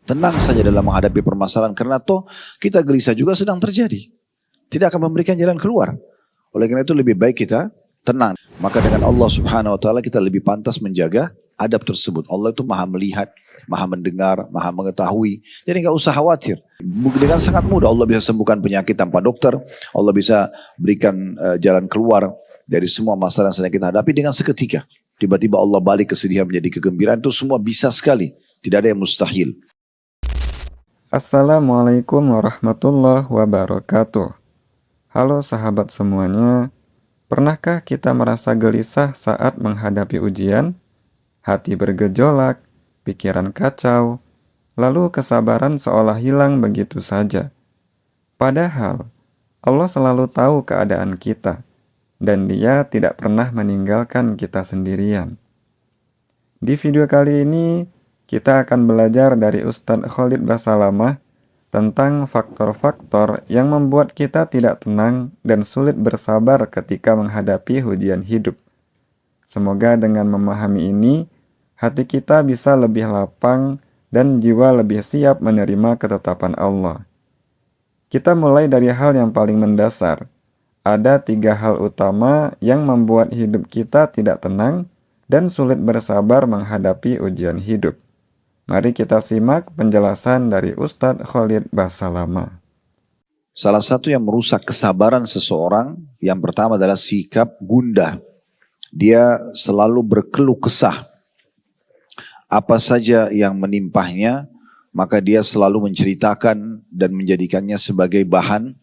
Tenang saja dalam menghadapi permasalahan karena toh kita gelisah juga sedang terjadi. Tidak akan memberikan jalan keluar. Oleh karena itu lebih baik kita tenang. Maka dengan Allah Subhanahu wa taala kita lebih pantas menjaga adab tersebut. Allah itu Maha melihat, Maha mendengar, Maha mengetahui. Jadi nggak usah khawatir. Dengan sangat mudah Allah bisa sembuhkan penyakit tanpa dokter. Allah bisa berikan jalan keluar dari semua masalah yang sedang kita hadapi dengan seketika. Tiba-tiba Allah balik kesedihan menjadi kegembiraan, itu semua bisa sekali. Tidak ada yang mustahil. Assalamualaikum warahmatullahi wabarakatuh. Halo sahabat semuanya, pernahkah kita merasa gelisah saat menghadapi ujian? Hati bergejolak, pikiran kacau, lalu kesabaran seolah hilang begitu saja. Padahal Allah selalu tahu keadaan kita, dan Dia tidak pernah meninggalkan kita sendirian. Di video kali ini, kita akan belajar dari Ustadz Khalid Basalamah tentang faktor-faktor yang membuat kita tidak tenang dan sulit bersabar ketika menghadapi ujian hidup. Semoga dengan memahami ini, hati kita bisa lebih lapang dan jiwa lebih siap menerima ketetapan Allah. Kita mulai dari hal yang paling mendasar. Ada 3 hal utama yang membuat hidup kita tidak tenang dan sulit bersabar menghadapi ujian hidup. Mari kita simak penjelasan dari Ustadz Khalid Basalamah. Salah satu yang merusak kesabaran seseorang, yang pertama adalah sikap gundah. Dia selalu berkeluh kesah. Apa saja yang menimpahnya, maka dia selalu menceritakan dan menjadikannya sebagai bahan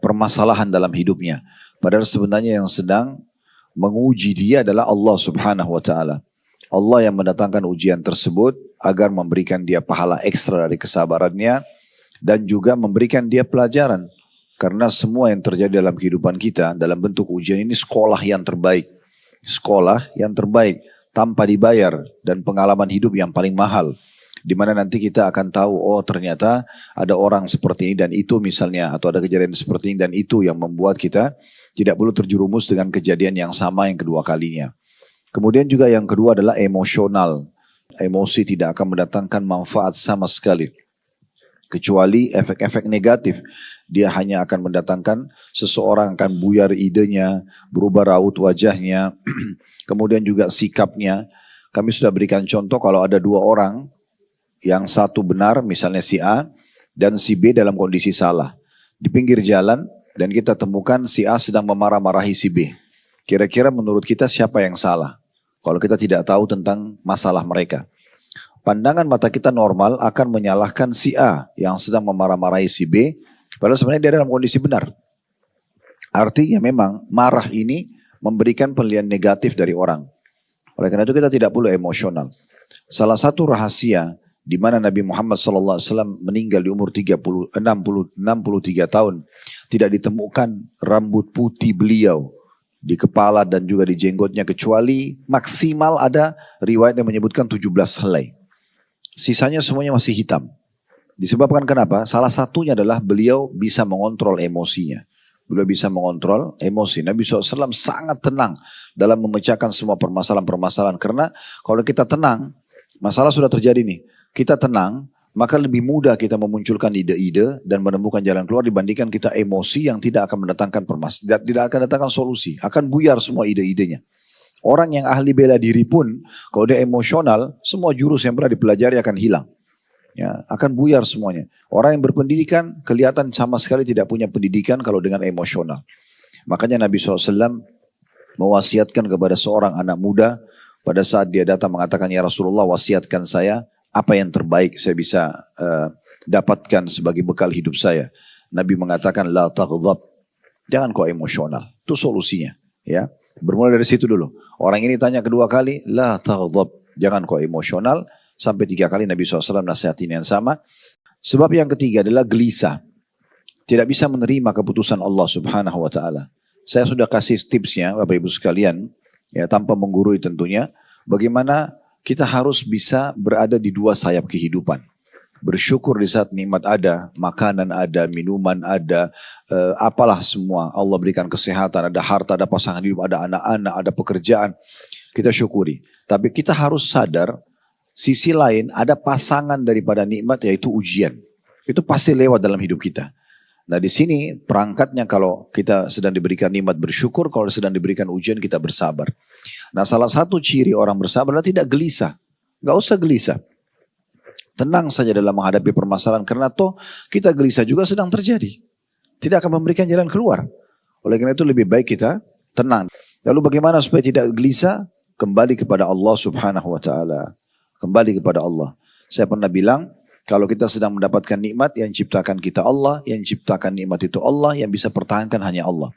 permasalahan dalam hidupnya. Padahal sebenarnya yang sedang menguji dia adalah Allah Subhanahu wa taala. Allah yang mendatangkan ujian tersebut agar memberikan dia pahala ekstra dari kesabarannya dan juga memberikan dia pelajaran. Karena semua yang terjadi dalam kehidupan kita dalam bentuk ujian ini sekolah yang terbaik. Sekolah yang terbaik tanpa dibayar dan pengalaman hidup yang paling mahal. Di mana nanti kita akan tahu, oh ternyata ada orang seperti ini dan itu misalnya, atau ada kejadian seperti ini dan itu yang membuat kita tidak perlu terjerumus dengan kejadian yang sama yang kedua kalinya. Kemudian juga yang kedua adalah emosional. Emosi tidak akan mendatangkan manfaat sama sekali. Kecuali efek-efek negatif. Dia hanya akan mendatangkan seseorang akan buyar idenya, berubah raut wajahnya, kemudian juga sikapnya. Kami sudah berikan contoh kalau ada 2 orang, yang satu benar misalnya si A, dan si B dalam kondisi salah. Di pinggir jalan dan kita temukan si A sedang memarah-marahi si B. Kira-kira menurut kita siapa yang salah? Kalau kita tidak tahu tentang masalah mereka. Pandangan mata kita normal akan menyalahkan si A yang sedang memarah-marahi si B. Padahal sebenarnya dia dalam kondisi benar. Artinya memang marah ini memberikan penilaian negatif dari orang. Oleh karena itu kita tidak perlu emosional. Salah satu rahasia di mana Nabi Muhammad SAW meninggal di umur 63 tahun. Tidak ditemukan rambut putih beliau di kepala dan juga di jenggotnya kecuali maksimal ada riwayat yang menyebutkan 17 helai. Sisanya semuanya masih hitam. Disebabkan kenapa? Salah satunya adalah beliau bisa mengontrol emosinya. Beliau bisa mengontrol emosi. Nabi SAW sangat tenang dalam memecahkan semua permasalahan-permasalahan. Karena kalau kita tenang, masalah sudah terjadi nih. Kita tenang, maka lebih mudah kita memunculkan ide-ide dan menemukan jalan keluar dibandingkan kita emosi yang tidak akan mendatangkan tidak akan datangkan solusi, akan buyar semua ide-idenya. Orang yang ahli bela diri pun, kalau dia emosional, semua jurus yang pernah dipelajari akan hilang. Ya, akan buyar semuanya. Orang yang berpendidikan kelihatan sama sekali tidak punya pendidikan kalau dengan emosional. Makanya Nabi SAW mewasiatkan kepada seorang anak muda pada saat dia datang mengatakan, ya Rasulullah wasiatkan saya, apa yang terbaik saya bisa dapatkan sebagai bekal hidup saya. Nabi mengatakan, la taghdab, jangan kau emosional. Itu solusinya. Ya, bermula dari situ dulu. Orang ini tanya kedua kali, la taghdab, jangan kau emosional. Sampai 3 kali Nabi SAW nasihatin yang sama. Sebab yang ketiga adalah gelisah. Tidak bisa menerima keputusan Allah Subhanahu wa taala. Saya sudah kasih tipsnya Bapak Ibu sekalian, ya tanpa menggurui tentunya, bagaimana kita harus bisa berada di 2 sayap kehidupan. Bersyukur di saat nikmat ada, makanan ada, minuman ada, apalah semua. Allah berikan kesehatan, ada harta, ada pasangan hidup, ada anak-anak, ada pekerjaan. Kita syukuri. Tapi kita harus sadar, sisi lain ada pasangan daripada nikmat yaitu ujian. Itu pasti lewat dalam hidup kita. Nah di sini perangkatnya kalau kita sedang diberikan nikmat bersyukur, kalau sedang diberikan ujian kita bersabar. Nah salah satu ciri orang bersabar adalah tidak gelisah. Gak usah gelisah. Tenang saja dalam menghadapi permasalahan karena toh kita gelisah juga sedang terjadi. Tidak akan memberikan jalan keluar. Oleh karena itu lebih baik kita tenang. Lalu bagaimana supaya tidak gelisah? Kembali kepada Allah subhanahu wa ta'ala. Kembali kepada Allah. Saya pernah bilang, kalau kita sedang mendapatkan nikmat, yang ciptakan kita Allah, yang ciptakan nikmat itu Allah, yang bisa pertahankan hanya Allah.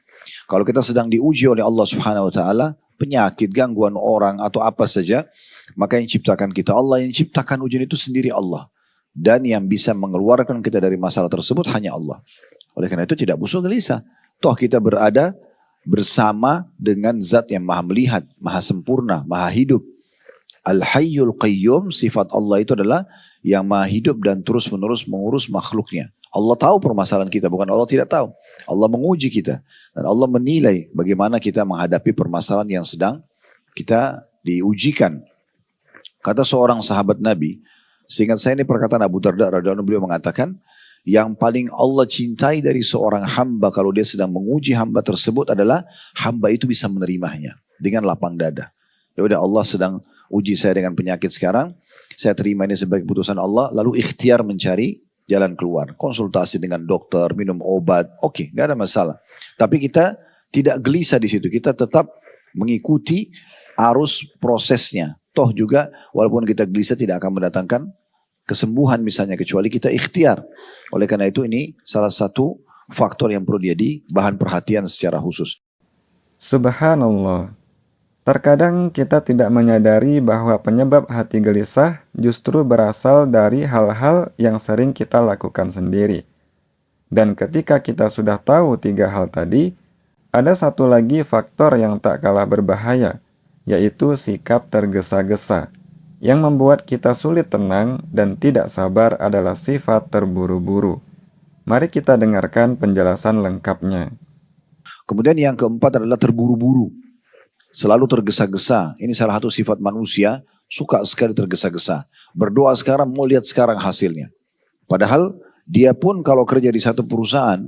Kalau kita sedang diuji oleh Allah subhanahu wa ta'ala, penyakit, gangguan orang, atau apa saja, maka yang ciptakan kita Allah, yang ciptakan ujian itu sendiri Allah. Dan yang bisa mengeluarkan kita dari masalah tersebut hanya Allah. Oleh karena itu tidak usah gelisah. Toh kita berada bersama dengan zat yang maha melihat, maha sempurna, maha hidup. Al-Hayyul Qayyum, sifat Allah itu adalah yang maha hidup dan terus menerus mengurus makhluknya. Allah tahu permasalahan kita, bukan Allah tidak tahu. Allah menguji kita. Dan Allah menilai bagaimana kita menghadapi permasalahan yang sedang kita diujikan. Kata seorang sahabat Nabi, seingat saya ini perkataan Abu Darda radhiyallahu anhu, beliau mengatakan, yang paling Allah cintai dari seorang hamba kalau dia sedang menguji hamba tersebut adalah hamba itu bisa menerimanya dengan lapang dada. Ya udah Allah sedang uji saya dengan penyakit sekarang, saya terima ini sebagai keputusan Allah, lalu ikhtiar mencari jalan keluar. Konsultasi dengan dokter, minum obat, oke, gak ada masalah. Tapi kita tidak gelisah di situ, kita tetap mengikuti arus prosesnya. Toh juga walaupun kita gelisah tidak akan mendatangkan kesembuhan misalnya, kecuali kita ikhtiar. Oleh karena itu ini salah satu faktor yang perlu jadi bahan perhatian secara khusus. Subhanallah. Terkadang kita tidak menyadari bahwa penyebab hati gelisah justru berasal dari hal-hal yang sering kita lakukan sendiri. Dan ketika kita sudah tahu 3 hal tadi, ada satu lagi faktor yang tak kalah berbahaya, yaitu sikap tergesa-gesa. Yang membuat kita sulit tenang dan tidak sabar adalah sifat terburu-buru. Mari kita dengarkan penjelasan lengkapnya. Kemudian yang keempat adalah terburu-buru. Selalu tergesa-gesa. Ini salah satu sifat manusia, suka sekali tergesa-gesa. Berdoa sekarang, mau lihat sekarang hasilnya. Padahal dia pun kalau kerja di satu perusahaan,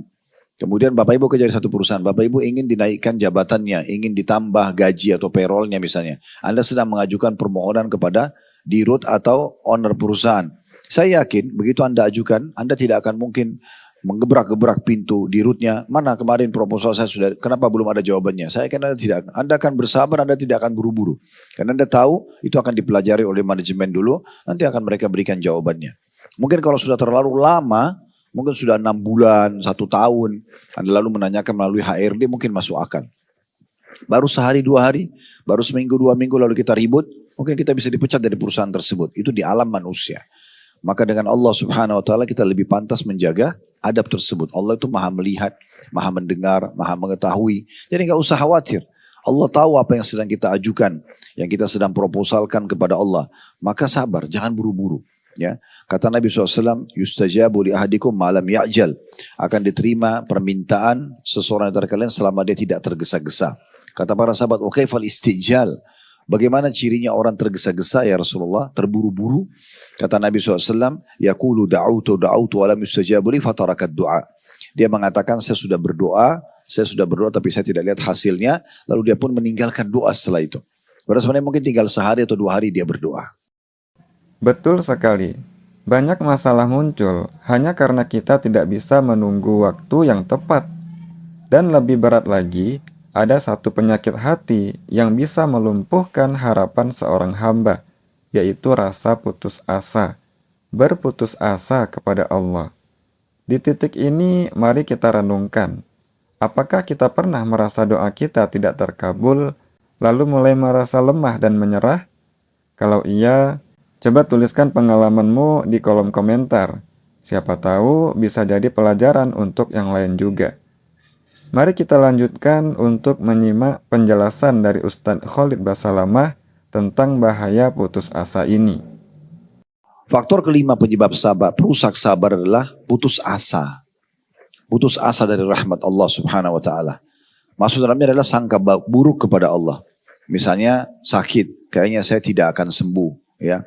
kemudian Bapak Ibu kerja di satu perusahaan, Bapak Ibu ingin dinaikkan jabatannya, ingin ditambah gaji atau payrollnya misalnya. Anda sedang mengajukan permohonan kepada dirut atau owner perusahaan. Saya yakin begitu Anda ajukan, Anda tidak akan mungkin menggebrak-gebrak pintu dirutnya. Mana kemarin proposal saya sudah, kenapa belum ada jawabannya? Saya yakin Anda tidak. Anda akan bersabar, Anda tidak akan buru-buru. Karena Anda tahu itu akan dipelajari oleh manajemen dulu, nanti akan mereka berikan jawabannya. Mungkin kalau sudah terlalu lama, mungkin sudah 6 bulan, 1 tahun, Anda lalu menanyakan melalui HRD mungkin masuk akal. Baru sehari 2 hari, baru seminggu 2 minggu lalu kita ribut, mungkin kita bisa dipecat dari perusahaan tersebut. Itu di alam manusia. Maka dengan Allah subhanahu wa ta'ala kita lebih pantas menjaga adab tersebut. Allah itu maha melihat, maha mendengar, maha mengetahui. Jadi gak usah khawatir. Allah tahu apa yang sedang kita ajukan, yang kita sedang proposalkan kepada Allah. Maka sabar, jangan buru-buru. Ya, kata Nabi SAW, yustajabu li ahadikum malam ya'jal. Akan diterima permintaan seseorang dari kalian selama dia tidak tergesa-gesa. Kata para sahabat, wa kaifal istijal. Bagaimana cirinya orang tergesa-gesa ya Rasulullah, terburu-buru? Kata Nabi SAW, yaqulu da'utu wa lam yustajabu li fatarakat du'a. Dia mengatakan saya sudah berdoa tapi saya tidak lihat hasilnya, lalu dia pun meninggalkan doa setelah itu. Padahal sebenarnya mungkin tinggal sehari atau 2 hari dia berdoa. Betul sekali. Banyak masalah muncul hanya karena kita tidak bisa menunggu waktu yang tepat. Dan lebih berat lagi, ada satu penyakit hati yang bisa melumpuhkan harapan seorang hamba, yaitu rasa putus asa, berputus asa kepada Allah. Di titik ini, mari kita renungkan. Apakah kita pernah merasa doa kita tidak terkabul, lalu mulai merasa lemah dan menyerah? Kalau iya, coba tuliskan pengalamanmu di kolom komentar. Siapa tahu bisa jadi pelajaran untuk yang lain juga. Mari kita lanjutkan untuk menyimak penjelasan dari Ustadz Khalid Basalamah tentang bahaya putus asa ini. Faktor kelima penyebab sabar, perusak sabar adalah putus asa. Putus asa dari rahmat Allah subhanahu wa ta'ala. Maksud dalamnya adalah sangka buruk kepada Allah. Misalnya sakit, kayaknya saya tidak akan sembuh. Ya,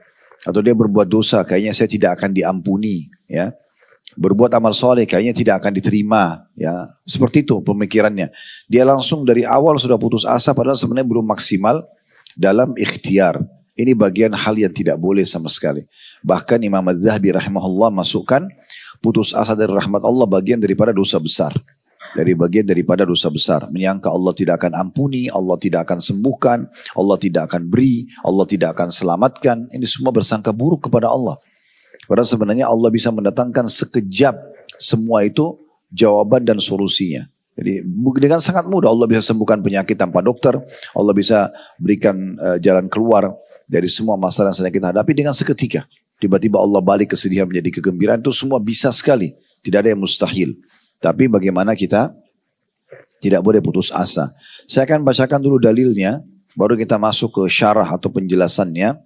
Atau dia berbuat dosa, kayaknya saya tidak akan diampuni, ya. Berbuat amal soleh, kayaknya tidak akan diterima, ya. Seperti itu pemikirannya. Dia langsung dari awal sudah putus asa, padahal sebenarnya belum maksimal dalam ikhtiar. Ini bagian hal yang tidak boleh sama sekali. Bahkan Imam Az-Zahabi rahimahullah masukkan putus asa dari rahmat Allah bagian daripada dosa besar. Dari bagian daripada dosa besar. Menyangka Allah tidak akan ampuni, Allah tidak akan sembuhkan, Allah tidak akan beri, Allah tidak akan selamatkan. Ini semua bersangka buruk kepada Allah. Padahal sebenarnya Allah bisa mendatangkan sekejap semua itu jawaban dan solusinya. Jadi dengan sangat mudah Allah bisa sembuhkan penyakit tanpa dokter. Allah bisa berikan jalan keluar dari semua masalah yang sedang kita hadapi dengan seketika. Tiba-tiba Allah balik kesedihan menjadi kegembiraan, itu semua bisa sekali. Tidak ada yang mustahil. Tapi bagaimana kita tidak boleh putus asa. Saya akan bacakan dulu dalilnya, baru kita masuk ke syarah atau penjelasannya.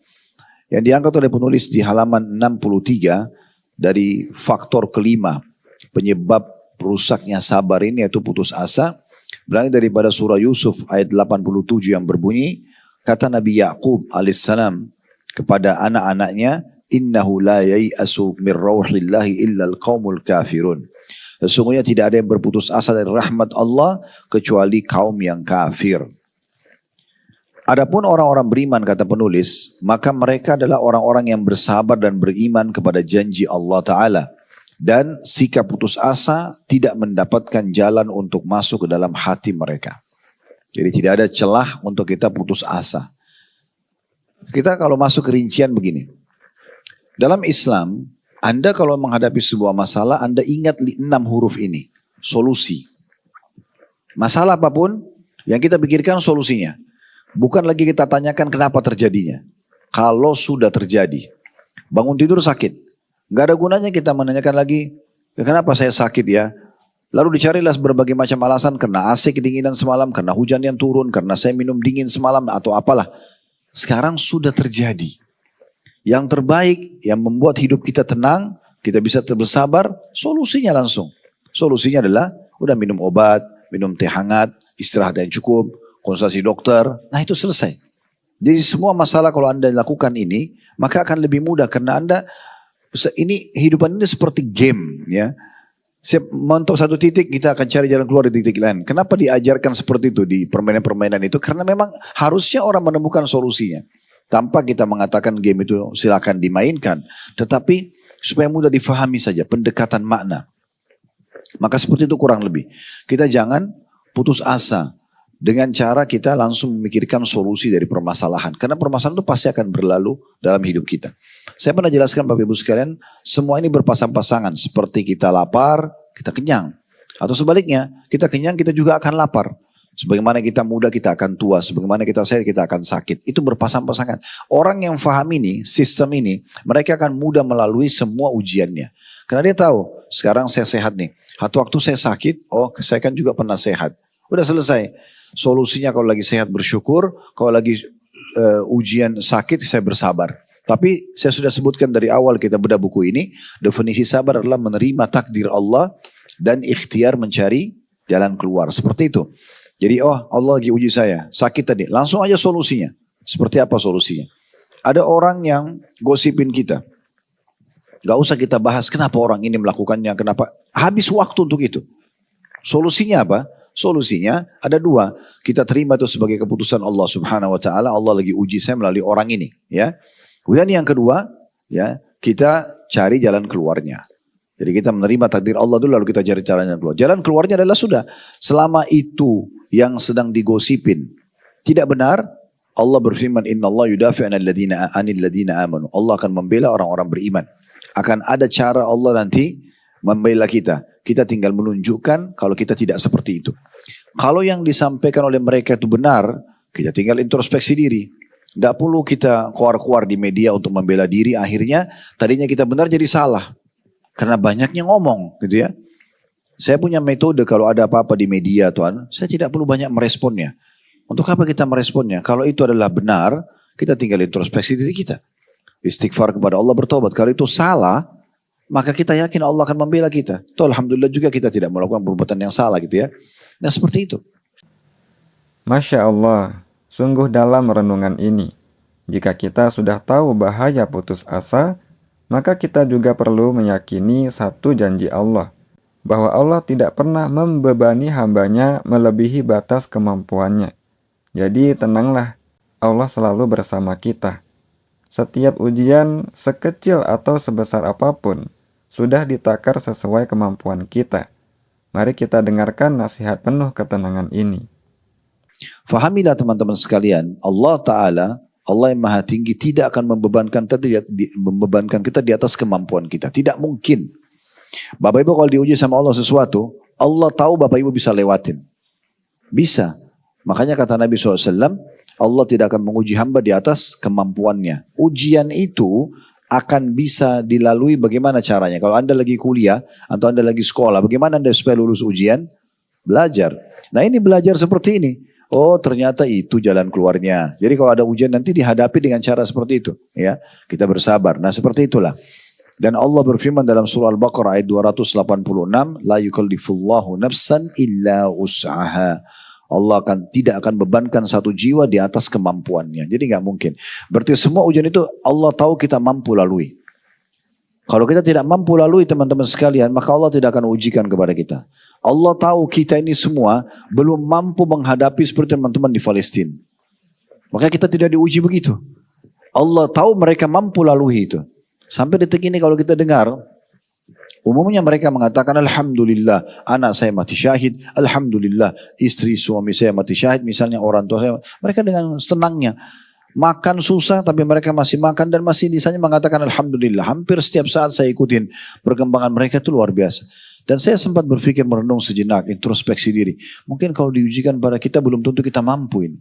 Yang diangkat oleh penulis di halaman 63 dari faktor kelima penyebab rusaknya sabar ini yaitu putus asa. Berangkat daripada surah Yusuf ayat 87 yang berbunyi, kata Nabi Yaqub alaihissalam kepada anak-anaknya, innahu la yai'asu min rauhillahi illa al-qaumul kafirun. Sesungguhnya tidak ada yang berputus asa dari rahmat Allah kecuali kaum yang kafir. Adapun orang-orang beriman, kata penulis, maka mereka adalah orang-orang yang bersabar dan beriman kepada janji Allah Ta'ala. Dan sikap putus asa tidak mendapatkan jalan untuk masuk ke dalam hati mereka. Jadi tidak ada celah untuk kita putus asa. Kita kalau masuk ke rincian begini. Dalam Islam, Anda kalau menghadapi sebuah masalah, Anda ingat 6 huruf ini. Solusi. Masalah apapun, yang kita pikirkan solusinya. Bukan lagi kita tanyakan kenapa terjadinya. Kalau sudah terjadi. Bangun tidur sakit. Gak ada gunanya kita menanyakan lagi, kenapa saya sakit ya? Lalu dicarilah berbagai macam alasan, karena AC kedinginan semalam, karena hujan yang turun, karena saya minum dingin semalam, atau apalah. Sekarang sudah terjadi. Yang terbaik, yang membuat hidup kita tenang, kita bisa bersabar, solusinya langsung. Solusinya adalah, udah minum obat, minum teh hangat, istirahat yang cukup, konsultasi dokter, nah itu selesai. Jadi semua masalah kalau Anda lakukan ini, maka akan lebih mudah, karena Anda, ini hidupan ini seperti game, ya. Mentok satu titik, kita akan cari jalan keluar di titik lain. Kenapa diajarkan seperti itu di permainan-permainan itu? Karena memang harusnya orang menemukan solusinya. Tanpa kita mengatakan game itu silakan dimainkan. Tetapi supaya mudah difahami saja pendekatan makna. Maka seperti itu kurang lebih. Kita jangan putus asa dengan cara kita langsung memikirkan solusi dari permasalahan. Karena permasalahan itu pasti akan berlalu dalam hidup kita. Saya pernah jelaskan Bapak Ibu sekalian, semua ini berpasang-pasangan. Seperti kita lapar, kita kenyang. Atau sebaliknya, kita kenyang, kita juga akan lapar. Sebagaimana kita muda, kita akan tua. Sebagaimana kita sehat, kita akan sakit. Itu berpasang-pasangan. Orang yang paham ini, sistem ini, mereka akan mudah melalui semua ujiannya. Karena dia tahu, sekarang saya sehat nih. Satu waktu saya sakit, oh saya kan juga pernah sehat. Udah selesai. Solusinya kalau lagi sehat bersyukur, kalau lagi ujian sakit saya bersabar. Tapi saya sudah sebutkan dari awal kita bedah buku ini, definisi sabar adalah menerima takdir Allah dan ikhtiar mencari jalan keluar. Seperti itu. Jadi Allah lagi uji saya, sakit tadi, langsung aja solusinya. Seperti apa solusinya? Ada orang yang gosipin kita. Gak usah kita bahas kenapa orang ini melakukannya, kenapa. Habis waktu untuk itu. Solusinya apa? Solusinya ada 2. Kita terima itu sebagai keputusan Allah Subhanahu Wa Taala. Allah lagi uji saya melalui orang ini, ya. Kemudian yang kedua, ya, kita cari jalan keluarnya. Jadi kita menerima takdir Allah dulu, lalu kita cari jalan keluar. Jalan keluarnya adalah sudah, selama itu yang sedang digosipin tidak benar, Allah berfirman, Inna Allah yudafi anil ladina amanu. Allah akan membela orang-orang beriman. Akan ada cara Allah nanti membela kita. Kita tinggal menunjukkan kalau kita tidak seperti itu. Kalau yang disampaikan oleh mereka itu benar, kita tinggal introspeksi diri. Tidak perlu kita keluar-keluar di media untuk membela diri. Akhirnya tadinya kita benar jadi salah. Karena banyaknya ngomong gitu ya. Saya punya metode kalau ada apa-apa di media Tuhan, saya tidak perlu banyak meresponnya. Untuk apa kita meresponnya? Kalau itu adalah benar, kita tinggal introspeksi diri kita. Istighfar kepada Allah, bertobat. Kalau itu salah, maka kita yakin Allah akan membela kita. Tuh, alhamdulillah juga kita tidak melakukan perbuatan yang salah gitu ya. Nah seperti itu. Masya Allah, sungguh dalam renungan ini. Jika kita sudah tahu bahaya putus asa, maka kita juga perlu meyakini satu janji Allah, bahwa Allah tidak pernah membebani hambanya melebihi batas kemampuannya. Jadi tenanglah, Allah selalu bersama kita. Setiap ujian, sekecil atau sebesar apapun, sudah ditakar sesuai kemampuan kita. Mari kita dengarkan nasihat penuh ketenangan ini. Fahamilah teman-teman sekalian, Allah Ta'ala, Allah yang maha tinggi tidak akan membebankan kita di atas kemampuan kita. Tidak mungkin. Bapak Ibu kalau diuji sama Allah sesuatu, Allah tahu Bapak Ibu bisa lewatin. Bisa. Makanya kata Nabi SAW, Allah tidak akan menguji hamba di atas kemampuannya. Ujian itu akan bisa dilalui bagaimana caranya. Kalau Anda lagi kuliah atau Anda lagi sekolah, bagaimana Anda supaya lulus ujian? Belajar. Nah ini belajar seperti ini. Oh ternyata itu jalan keluarnya. Jadi kalau ada ujian nanti dihadapi dengan cara seperti itu. Ya, kita bersabar. Nah seperti itulah. Dan Allah berfirman dalam surah Al-Baqarah ayat 286, la yukallifullahu nafsan illa us'aha. Allah tidak akan bebankan satu jiwa di atas kemampuannya. Jadi nggak mungkin. Berarti semua ujian itu Allah tahu kita mampu lalui. Kalau kita tidak mampu lalui teman-teman sekalian, maka Allah tidak akan ujikan kepada kita. Allah tahu kita ini semua belum mampu menghadapi seperti teman-teman di Palestina. Maka kita tidak diuji begitu. Allah tahu mereka mampu lalui itu. Sampai detik ini kalau kita dengar, umumnya mereka mengatakan Alhamdulillah anak saya mati syahid, Alhamdulillah istri suami saya mati syahid, misalnya orang tua saya. Mereka dengan senangnya. Makan susah tapi mereka masih makan dan masih misalnya mengatakan Alhamdulillah. Hampir setiap saat saya ikutin perkembangan mereka itu luar biasa. Dan saya sempat berpikir merenung sejenak, introspeksi diri. Mungkin kalau diujikan pada kita belum tentu kita mampuin.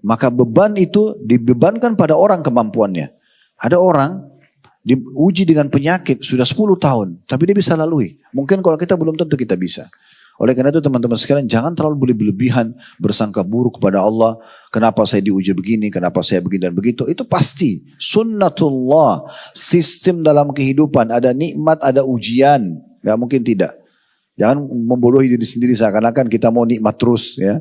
Maka beban itu dibebankan pada orang kemampuannya. Ada orang diuji dengan penyakit sudah 10 tahun. Tapi dia bisa lalui. Mungkin kalau kita belum tentu kita bisa. Oleh karena itu teman-teman sekalian jangan terlalu berlebihan bersangka buruk kepada Allah. Kenapa saya diuji begini, kenapa saya begini dan begitu. Itu pasti sunnatullah. Sistem dalam kehidupan ada nikmat, ada ujian. Gak mungkin tidak. Jangan membodohi diri sendiri seakan-akan kita mau nikmat terus ya.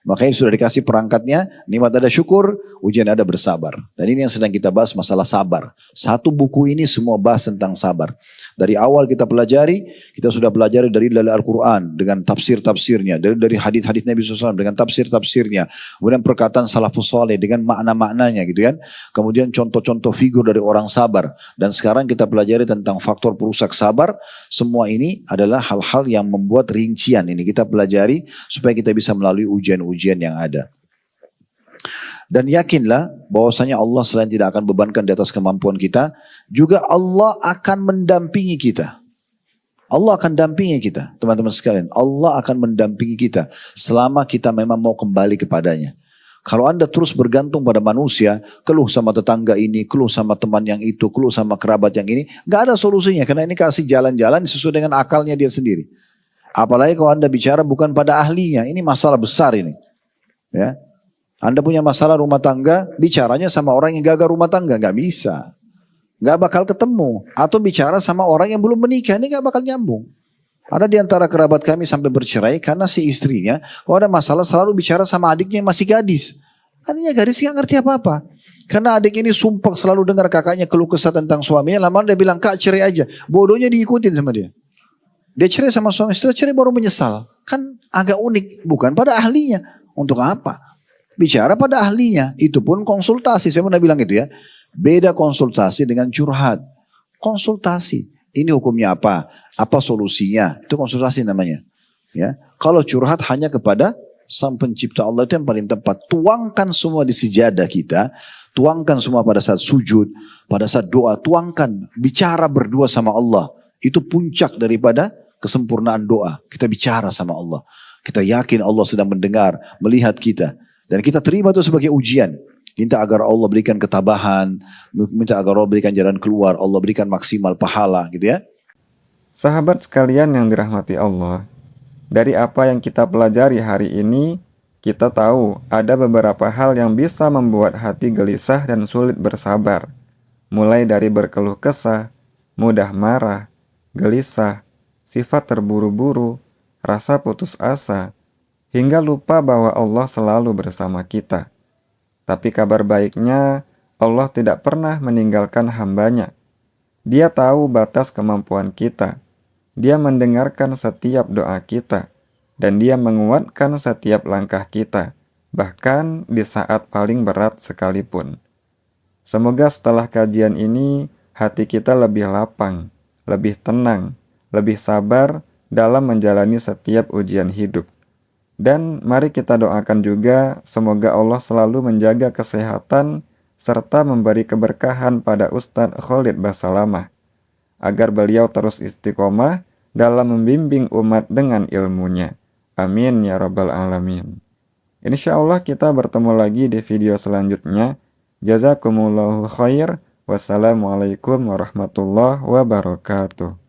Makanya sudah dikasih perangkatnya, nikmat ada syukur, ujian ada bersabar. Dan ini yang sedang kita bahas masalah sabar. Satu buku ini semua bahas tentang sabar. Dari awal kita pelajari, kita sudah pelajari dari Al-Quran dengan tafsir-tafsirnya, dari hadis-hadis Nabi SAW dengan tafsir-tafsirnya, kemudian perkataan salafus saleh dengan makna-maknanya gitu kan. Kemudian contoh-contoh figur dari orang sabar. Dan sekarang kita pelajari tentang faktor perusak sabar. Semua ini adalah hal-hal yang membuat rincian ini kita pelajari supaya kita bisa melalui ujian-ujian yang ada. Dan yakinlah bahwasanya Allah selain tidak akan bebankan di atas kemampuan kita, juga Allah akan mendampingi kita. Allah akan dampingi kita, teman-teman sekalian. Allah akan mendampingi kita selama kita memang mau kembali kepadanya. Kalau Anda terus bergantung pada manusia, keluh sama tetangga ini, keluh sama teman yang itu, keluh sama kerabat yang ini, gak ada solusinya karena ini kasih jalan-jalan sesuai dengan akalnya dia sendiri. Apalagi kalau Anda bicara bukan pada ahlinya, ini masalah besar ini. Ya. Anda punya masalah rumah tangga, bicaranya sama orang yang gagal rumah tangga, nggak bisa. Nggak bakal ketemu. Atau bicara sama orang yang belum menikah, ini nggak bakal nyambung. Ada di antara kerabat kami sampai bercerai karena si istrinya, kalau ada masalah selalu bicara sama adiknya yang masih gadis. Adiknya gadis nggak ngerti apa-apa. Karena adik ini sumpah selalu dengar kakaknya keluh kesah tentang suaminya, lama-lama dia bilang, Kak cerai aja. Bodohnya diikutin sama dia. Dia cerai sama suami, setelah cerai baru menyesal. Kan agak unik, bukan pada ahlinya. Untuk apa? Bicara pada ahlinya, itu pun konsultasi. Saya pernah bilang gitu ya. Beda konsultasi dengan curhat. Konsultasi, ini hukumnya apa? Apa solusinya? Itu konsultasi namanya. Ya, kalau curhat hanya kepada Sang Pencipta Allah itu yang paling tepat. Tuangkan semua di sejadah kita. Tuangkan semua pada saat sujud, pada saat doa. Tuangkan, bicara berdua sama Allah. Itu puncak daripada kesempurnaan doa. Kita bicara sama Allah. Kita yakin Allah sedang mendengar, melihat kita. Dan kita terima itu sebagai ujian. Minta agar Allah berikan ketabahan, minta agar Allah berikan jalan keluar, Allah berikan maksimal pahala gitu ya. Sahabat sekalian yang dirahmati Allah, dari apa yang kita pelajari hari ini, kita tahu ada beberapa hal yang bisa membuat hati gelisah dan sulit bersabar. Mulai dari berkeluh kesah, mudah marah, gelisah, sifat terburu-buru, rasa putus asa, hingga lupa bahwa Allah selalu bersama kita. Tapi kabar baiknya, Allah tidak pernah meninggalkan hambanya. Dia tahu batas kemampuan kita. Dia mendengarkan setiap doa kita. Dan Dia menguatkan setiap langkah kita, bahkan di saat paling berat sekalipun. Semoga setelah kajian ini, hati kita lebih lapang, lebih tenang, lebih sabar dalam menjalani setiap ujian hidup. Dan mari kita doakan juga semoga Allah selalu menjaga kesehatan serta memberi keberkahan pada Ustadz Khalid Basalamah, agar beliau terus istiqomah dalam membimbing umat dengan ilmunya. Amin ya rabbal alamin. Insya Allah kita bertemu lagi di video selanjutnya. Jazakumullahu khair. Wassalamualaikum warahmatullahi wabarakatuh.